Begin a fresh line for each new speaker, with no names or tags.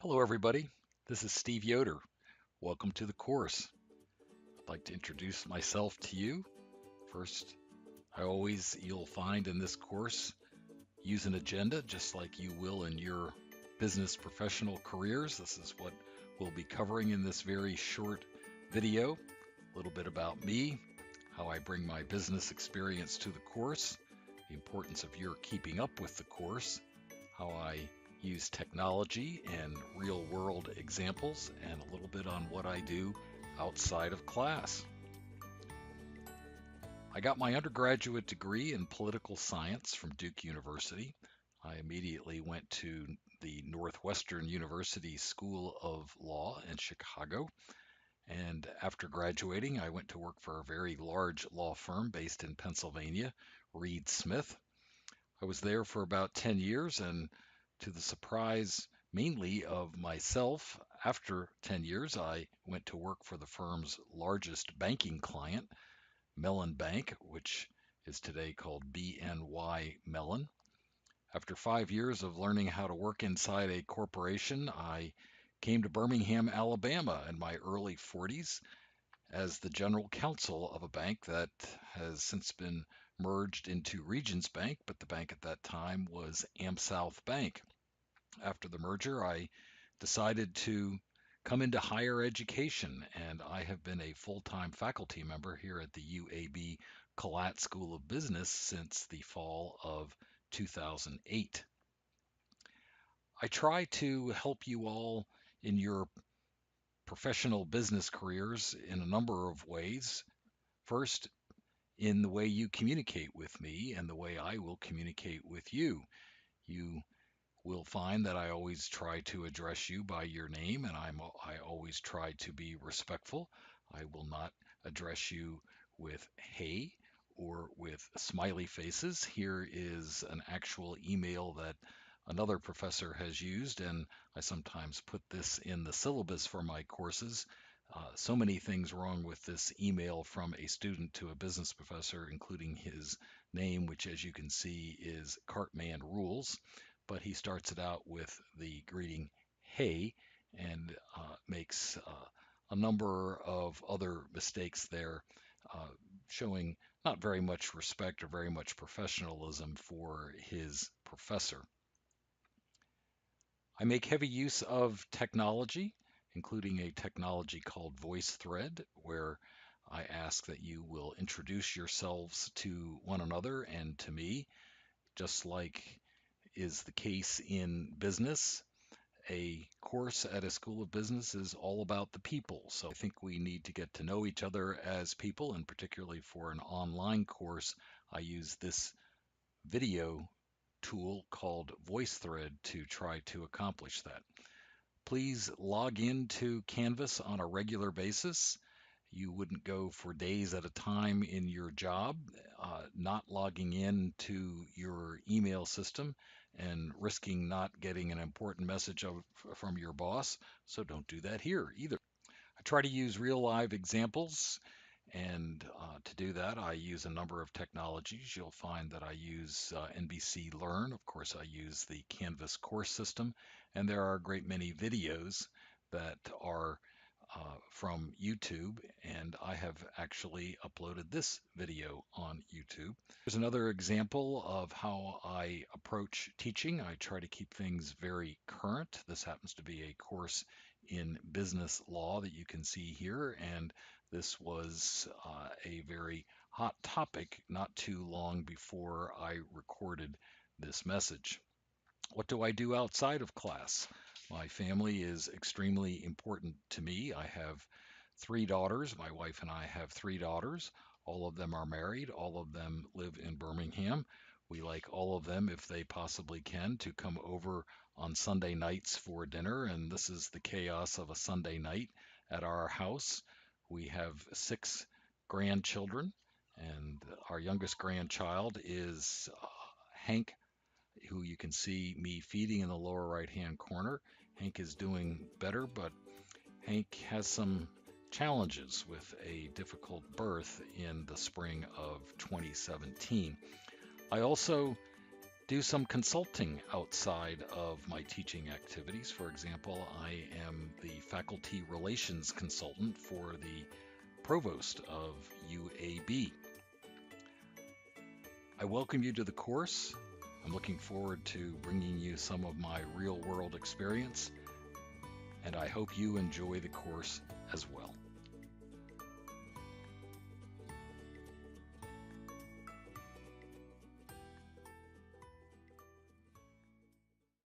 Hello, everybody. This is Steve Yoder. Welcome to the course. I'd like to introduce myself to you. First, you'll find in this course, use an agenda just like you will in your business professional careers. This is what we'll be covering in this very short video. A little bit about me, how I bring my business experience to the course, the importance of your keeping up with the course, how I use technology and real world examples, and a little bit on what I do outside of class. I got my undergraduate degree in political science from Duke University. I immediately went to the Northwestern University School of Law in Chicago. And after graduating, I went to work for a very large law firm based in Pennsylvania, Reed Smith. I was there for about 10 years, and to the surprise mainly of myself, after 10 years, I went to work for the firm's largest banking client, Mellon Bank, which is today called BNY Mellon. After 5 years of learning how to work inside a corporation, I came to Birmingham, Alabama in my early 40s as the general counsel of a bank that has since been merged into Regions Bank, but the bank at that time was AmSouth Bank. After the merger, I decided to come into higher education, and I have been a full-time faculty member here at the UAB Collat School of Business since the fall of 2008. I try to help you all in your professional business careers in a number of ways. First, in the way you communicate with me and the way I will communicate with you. You will find that I always try to address you by your name, and I always try to be respectful. I will not address you with hey or with smiley faces. Here is an actual email that another professor has used, and I sometimes put this in the syllabus for my courses. So many things wrong with this email from a student to a business professor, including his name, which, as you can see, is Cartman Rules. But he starts it out with the greeting, hey, and makes a number of other mistakes there, uh, showing not very much respect or very much professionalism for his professor. I make heavy use of technology, including a technology called VoiceThread, where I ask that you will introduce yourselves to one another and to me, just like is the case in business. A course at a school of business is all about the people. So I think we need to get to know each other as people, and particularly for an online course, I use this video tool called VoiceThread to try to accomplish that. Please log into Canvas on a regular basis. You wouldn't go for days at a time in your job, not logging in to your email system and risking not getting an important message from your boss. So don't do that here either. I try to use real live examples, and to do that, I use a number of technologies. You'll find that I use NBC Learn. Of course, I use the Canvas course system, and there are a great many videos that are from YouTube, and I have actually uploaded this video on YouTube. Here's another example of how I approach teaching. I try to keep things very current. This happens to be a course in business law that you can see here, and this was a very hot topic not too long before I recorded this message. What do I do outside of class? My family is extremely important to me. I have three daughters. My wife and I have three daughters. All of them are married. All of them live in Birmingham. We like all of them, if they possibly can, to come over on Sunday nights for dinner. And this is the chaos of a Sunday night at our house. We have six grandchildren, and our youngest grandchild is Hank, who you can see me feeding in the lower right hand corner. Hank is doing better, but Hank has some challenges with a difficult birth in the spring of 2017. I also do some consulting outside of my teaching activities. For example, I am the faculty relations consultant for the provost of UAB. I welcome you to the course. I'm looking forward to bringing you some of my real-world experience, and I hope you enjoy the course as well.